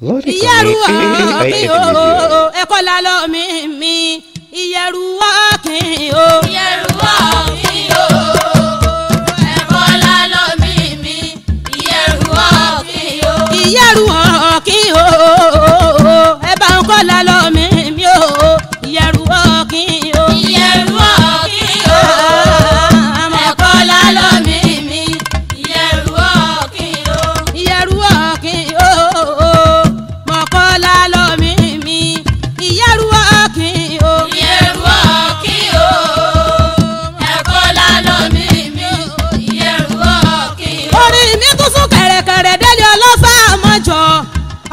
ìyẹ̀rù ọ̀kìn o ẹ̀kọ́ lálọ́ mi ìyẹ̀rù ọ̀kìn o. ìyẹ̀rù ọ̀kìn o ẹ̀kọ́ lálọ́ mi ìyẹ̀rù ọ̀kìn o. ìyẹ̀rù ọ̀kìn o ẹ bá ń kọ́ lálọ́ mi o ìyẹ̀rù ọ̀kìn o. ìyẹ̀rù ọ̀kìn o ẹ̀kọ́ lálọ́ mi ìyẹ̀rù ọ̀kìn o. ìyẹ̀rù ọ̀kìn o mọ̀kọ́ lálọ́ mi ìyẹ̀rù ọ̀kìn o. ìyẹ̀rù ọ̀kìn o ẹ̀kọ́ lálọ́ mi ìyẹ̀rù ọ̀kìn o. orí mi tún sún kẹ̀rẹ̀kẹ̀rẹ̀ délé ọlọ́fà àmọ́jọ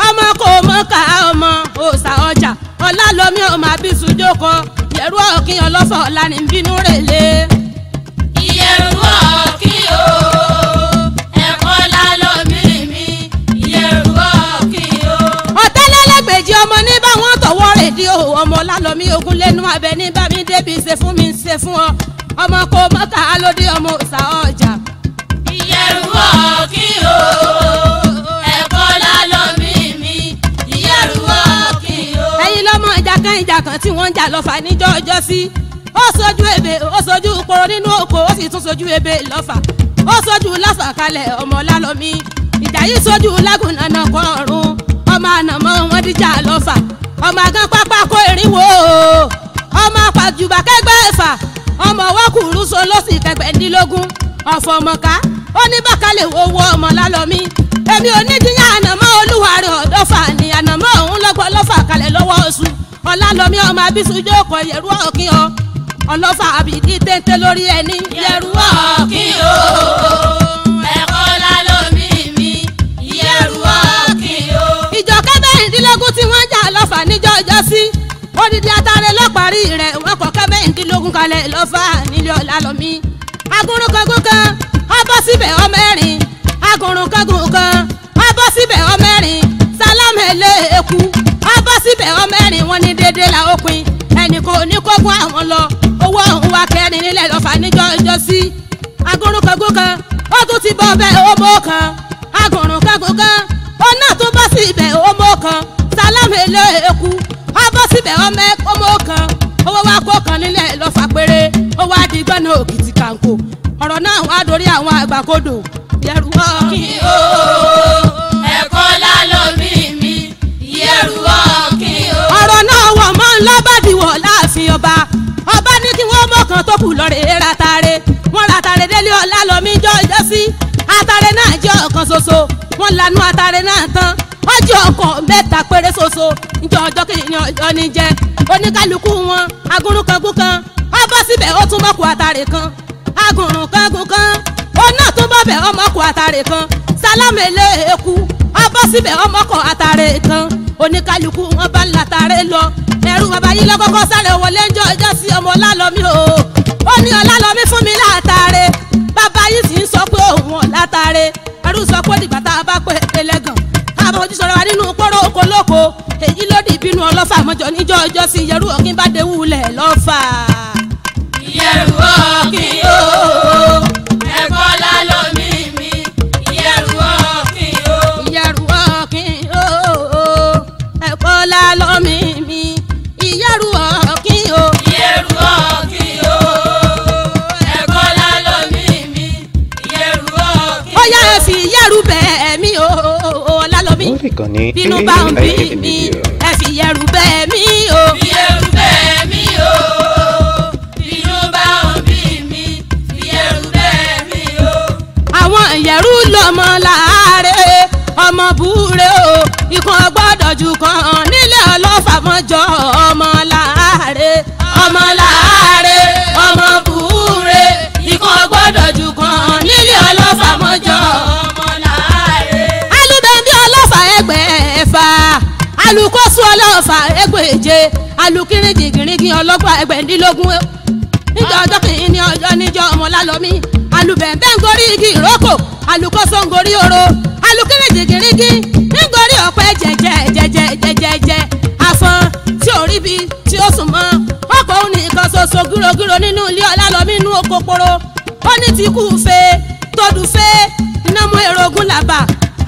ọmọ kò mọ ká ọmọ òòsà ọjà ọlálọ́mí ọmọ àbísùjókọ ìyẹ̀rù ọ̀kìn ọlọ́fà ọ̀la ní bínú rèlé. ìyẹ̀rù ọ̀kìn o ẹ̀kọ́ lálọ́ mi ìyẹ̀rù ọ̀kìn o. ọ̀tẹ́lẹ́lẹ́gbèjì ọmọ ní báwọn tọwọ́ rè dí o ọmọ ọlálọ́mí ogun lẹ́nu abẹ ní bá mi débi ṣe fún mi ṣe fún ọ ọmọ kò mọ ká lóde ọmọ òòsà ọjà. ìyẹ̀rù ọ̀kìn o ẹ̀kọ́ lálọ́ mi ìyẹ̀rù ọ̀kìn o. ẹ̀yin lọ́mọ ìjàkan tí wọ́n ń jà lọ́fà níjọ́ ọjọ́ sí ó sojú ebè ó sojú poro nínú oko ó sì tún sojú ebè lọ́fà ó sojú lọ́fà kalẹ̀ ọmọ lálọ́mí ìjà yìí sojú lágùnnà kọrùn ọmọ ànàmọ́ wọn díjà lọ́fà ọmọ àgán pápá kó erinwó ọmọ àpàjùbà kẹgbẹ́ ẹ̀fà ọmọ wọ́kùrú so lọ́sì kẹgbẹ̀ndínlógún ọ̀fọ̀ ọmọká ó ní bákàlẹ̀ owó ọmọ lálọ́mí èmi ò ní díyàn ànàmọ́ olúwarí ọ̀dọ́fà ni ànàmọ́ òun lọ́gbọ́ lọ́fà kalẹ̀ lọ́wọ́ oṣù ọlálọ́mí ọmọ àbísùjókọ ìyẹ̀rù ọ̀kìn ọ ọlọ́fà àbìdí téńté lórí ẹni ìyẹ̀rù ọ̀kìn o ẹ̀kọ́ lálọ́ mi ìyẹ̀rù ọ̀kìn o. ìjọ kẹbẹ̀rìndínlógún tí wọ́n jà lọ́fà níjọ́ ọjọ́ sí odidi atare lọ́parí rẹ̀ wọ́n kọ́ kẹbẹ̀rìndínlógún kalẹ̀ lọ́fà nílé ọlálọ́mí agúnrúnkagún kan ọbọ̀ síbẹ̀ ọmẹ́rin agúnrúnkagún kan ọbọ̀ síbẹ̀ ọmẹ́rin sálámù ẹlẹ́ẹ̀kú ọbọ̀ síbẹ̀ ọmẹ́rin wọn ní dédé la ó pin ẹnì kò ní kógun àwọn lọ owó òun wa kẹrin nílẹ̀ lọ́fà níjọ́ ọjọ́ sí agúnrúnkagún kan ó tún ti bọ́ bẹ́ẹ̀ ọmọ kan agúnrúnkagún kan ó náà tún bọ́ síbẹ̀ ọmọ kan sálámù ẹlẹ́ẹ̀kú ọbọ̀ síbẹ̀ ọmọ kan owó wa kó kan nílẹ̀ lọ́fà péré owó adigbọ́nà òkìtì kàǹkó ọ̀rọ̀ náà wá dorí àwọn àgbàkodò ìyẹ̀rù ọ̀kìn o ẹ̀kọ́ lálọ́ mi ìyẹ̀rù ọ̀kìn o. ọ̀rọ̀ náà wọ̀ mọ́ ńlọ́bàdìwọ̀ láàfin ọba ọba ní kí wọ́n mọ̀kàn tó kù lọ́rẹ̀ ratare wọ́n ratare délé ọlálọ́mí jọ́jọ́ sí atare náà jẹ́ ọ̀kan ṣoṣo wọ́n lanu atare náà tán wọ́n jẹ́ ọkọ̀ mẹ́ta péré ṣoṣo níjọ́ ọjọ́ kìíní ọjọ́ ní jẹ́ oníkálukú wọn agúnrúnkagún kan ó bọ́ síbẹ̀ ó tún mọ́kù atare kan agúnrúnkagún kan ó náà tún bọ́ bẹ̀ ọmọkù atare kan sálámù ẹlẹ́ẹ̀kú ó bọ́ síbẹ̀ ọmọkù atare kan oníkálukú wọn bá látàrẹ lọ ẹrú bàbá yìí lọ́kọ́kọ́ sáré wọlé ń jọ ọjọ́ sí ọmọ ọlálọ́mí o ó ní ọlálọ́mí fún mi látàrẹ bàbá yìí sì ń sọ pé òun ọ̀ látàrẹ ẹrú sọ pé dìgbà tá a bá pé ẹlẹ́gàn àbọ̀ ojú sọ̀rọ̀ wa nínú pọ́rọ̀ oko lóko èyí ló di ìbínú ọlọ́fà mọ́jọ níjọ́ ọjọ́ sí ìyẹ̀rù ọ̀kìn bá dé wúlẹ̀ lọ́fà. ìyẹ̀rù ọ̀kìn o ẹ̀kọ́ lálọ́mí ìyẹ̀rù ọ̀kìn o. ìyẹ̀rù ọ̀kìn o ẹ̀kọ́ lálọ́mí ìyẹ̀rù ọ̀kìn o. ìyẹ̀rù ọ̀kìn o ẹ̀kọ́ lálọ́ mi ìyẹ̀rù ọ̀kìn o. ó yá ẹ fi ìyẹ̀rù bẹ́ẹ̀ mi o ọlálọ́mí bínú bá ń bí mi ẹ fi ìyẹ̀rù bẹ́ẹ̀ mi o. ìyẹ̀rù bẹ́ẹ̀ mi o bínú bá ń bí mi ìyẹ̀rù bẹ́ẹ̀ mi o. àwọn ìyẹ̀rù lọ́mọ láàárẹ̀ ọmọ búre o ikùn ọgbọ́dọ̀ jù kan nílẹ̀ ọlọ́fà mọ́jọ ọmọ láàárẹ̀ ọmọ láàárẹ̀ ọmọ búre ikùn ọgbọ́dọ̀ jù kan nílẹ̀ ọlọ́fà mọ́jọ ọmọ láàárẹ̀. alùbẹ̀ndì ọlọ́fà ẹgbẹ̀ẹ́fà alùkóso ọlọ́fà ẹgbẹ̀je alùkìrìjìgìrìgì ọlọ́fà ẹgbẹ̀ndínlógún níjọ́ ọjọ́ kìíní ọjọ́ níjọ́ ọmọ lálọ́mí alùbẹ̀ǹbẹ̀ ń gorí igi ìrókò alùkóso ń gorí oro alùkìrìjìgìrìgì ń gorí ọ̀pẹ jẹjẹjẹjẹjẹjẹ afọ́n tí ò rí bi tí ó sùn mọ́ ọkọ̀ òun nìkan ṣoṣo gírogíro nínú ilé ọlálọ́mí inú okòporo ó ní ti kú fe tọdù fe iná mú èrò ogun làbà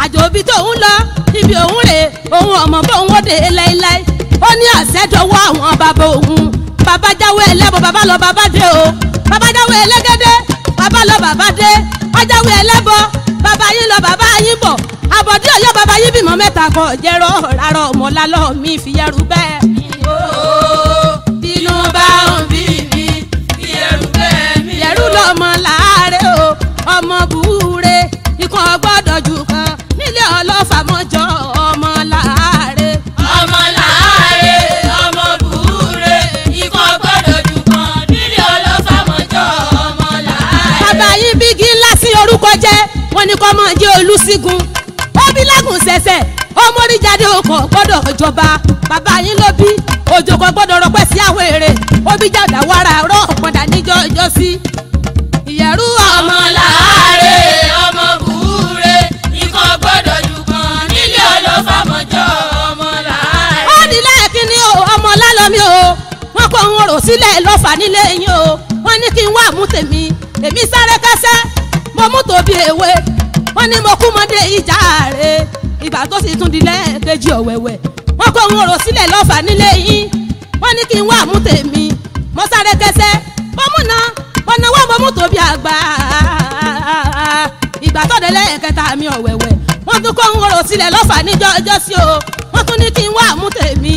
àjò òbí tó ń lọ ibi bí òun rè òun ọmọ bóun ó dé láíláí ó ní àṣẹdọwọ́ àwọn bàbá òun bàbá jáwé ẹlẹ́bọ bàbá lọ bàbá dé o bàbá jáwé ẹlẹ́gẹ́dẹ́ bàbá lọ bàbá dé ọjàwé ẹlẹ́bọ bàbá yín lọ bàbá yín bọ̀ àbọ̀dé ọ̀yọ́ bàbá yín bímọ mẹ́ta kọ jẹ́rọ rárọ̀ ọmọ lálọ́ mi fi yẹrù bẹ́ẹ̀. bínú bá ń bí mi fi ẹrù bẹ́ẹ̀ mi. yẹrù lọmọ láàárẹ̀ o ọmọ búure ikọ̀ gbọ́dọ̀ jù kan nílé ọlọ́fà mọ́jọ́ ọmọ láàárẹ̀. ọmọ láàárẹ̀ ọmọ búure ikọ̀ gbọ́dọ̀ jù kan nílé ọlọ́fà mọ́jọ́ ọmọ láàárẹ̀. bàbá yín bí gíńlá sí orúkọ jẹ́ wọ́n ní kọ́ mọ́ jẹ́ Olúṣígun bí lágùn sẹ̀sẹ̀ ọmọ orí jáde ọkọ̀ gbọ́dọ̀ jọba bàbá yín ló bí òjò kan gbọ́dọ̀ rọpẹ́ sí àwọn èrè òbí jáde wàrà rọ ọ̀pọ̀dà níjọ́ ọjọ́ sí. ìyẹ̀rú ọmọ láàárẹ̀ ọmọ búure ikọ̀ gbọ́dọ̀ jù kan nílé ọlọ́fà mọ́jọ́ ọmọ láàárẹ̀. ó di lẹ́ẹ̀kí ni o ọmọ lálọ́mí o wọ́n kó ń rò sílẹ̀ lọ́fà nílé yín o wọ́n ní kí n wá mú tèmi èmi sáré kẹsẹ́ mo mú tòbí èwe wọ́n ní mo kú mọ́dé ìjà rẹ̀ ìgbà tó sì tún di lẹ́ẹ̀kejì ọ̀wẹ̀wẹ̀ wọ́n kó ń rò sílẹ̀ lọ́fà nílé yín wọ́n ní kí n wá mú tèmi mo sáré kẹsẹ́ mo mú náà wọ́n náwó mo mú tòbí àgbà ìgbà tó dé lẹ́ẹ̀kẹta mi ọ̀wẹ̀wẹ̀ wọ́n tún kó ń rò sílẹ̀ lọ́fà níjọ́ ọjọ́ sí o wọ́n tún ní kí n wá mú tèmi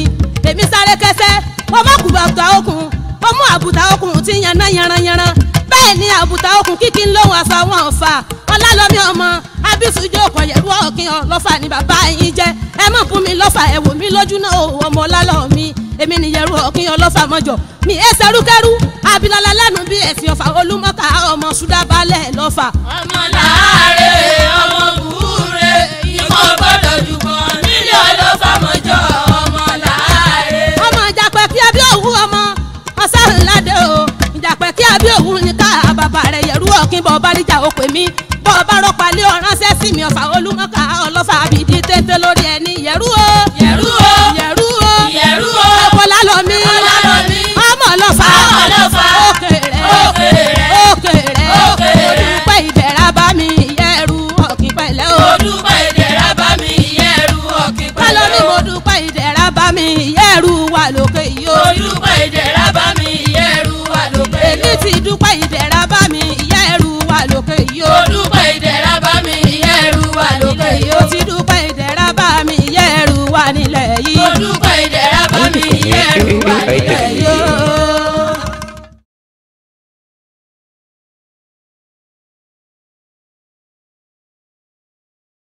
èmi sáré kẹsẹ́ mo mú àbùtà okùn mo mú àbùtà okùn tí yanná yanranyanran bẹ́ẹ̀ ni àbùtà okùn kíkí ń lóhùn aṣọ àwọn ọ̀fà ọlálọ́mí ọmọ abisujú ọkọ̀ yẹ̀rú ọ̀kìn ọlọ́fà ni bàbá yín jẹ́ ẹ mọ̀ fún mi lọ́fà ẹ wò mí lójú náà ọmọ ọlálọ́mí èmi ni yẹ̀rú ọ̀kìn ọlọ́fà mọ́jọ mi ẹ sẹ́rúkẹ́rú abilọ́lá lẹ́nu bí ẹ̀sìn ọ̀fà olúmọ́ká ọmọ ṣúdábálẹ̀ lọ́fà. ọmọ láàárẹ̀ ọmọ búure ikọ̀ gbọ́dọ̀ jù kan nílé ọlọ́fà mọ́jọ́ ọmọ láàárẹ̀. ọmọ ìjàpẹ́ kí abí òwú ọmọ ọ̀sán ńláde o ìjàpẹ́ kí abí òwú ní ká bàbá rẹ̀ yẹ̀rú ọ̀kìn bọ̀ bá níjà ó pè mí bọ́ ọba rọpalẹ̀ ọ̀ránṣẹ́ sí mi ọ̀fà olúmọ́ká ọlọ́fà àbídí tètè lórí ẹni yẹ̀rú o yẹ̀rú o yẹ̀rú o yẹ̀rú o ọkọ̀ lálọ́mí ọmọ ọlọ́fà òkèrè òkèrè olùpẹ̀ ìdẹ̀ra bá mi yẹ̀rú ọ̀kìn pẹ̀lẹ́ o odúpẹ́ ìdẹ̀ra bá mi yẹ̀rú ọ̀kìn pẹ̀lẹ́ lálọ́mí o mo dúpẹ́ ìdẹ̀ra bá mi yẹ̀rú wà lókè yìí o odúpẹ́ ìdẹ̀ra bá mi yẹ̀rú wà lókè èmi ti dúpẹ́ ìdẹ̀ra bá mi yẹ̀rú wà lókè yìí o odúpẹ́ ìdẹ̀ra bá mi yẹ̀rú wà lókè yìí ó ti dúpẹ́ ìdẹ̀ra bá mi yẹ̀rú wà nílẹ̀ yìí odúpẹ́ ìdẹ̀ra bá mi yẹ̀rú wà nílẹ̀ yìí.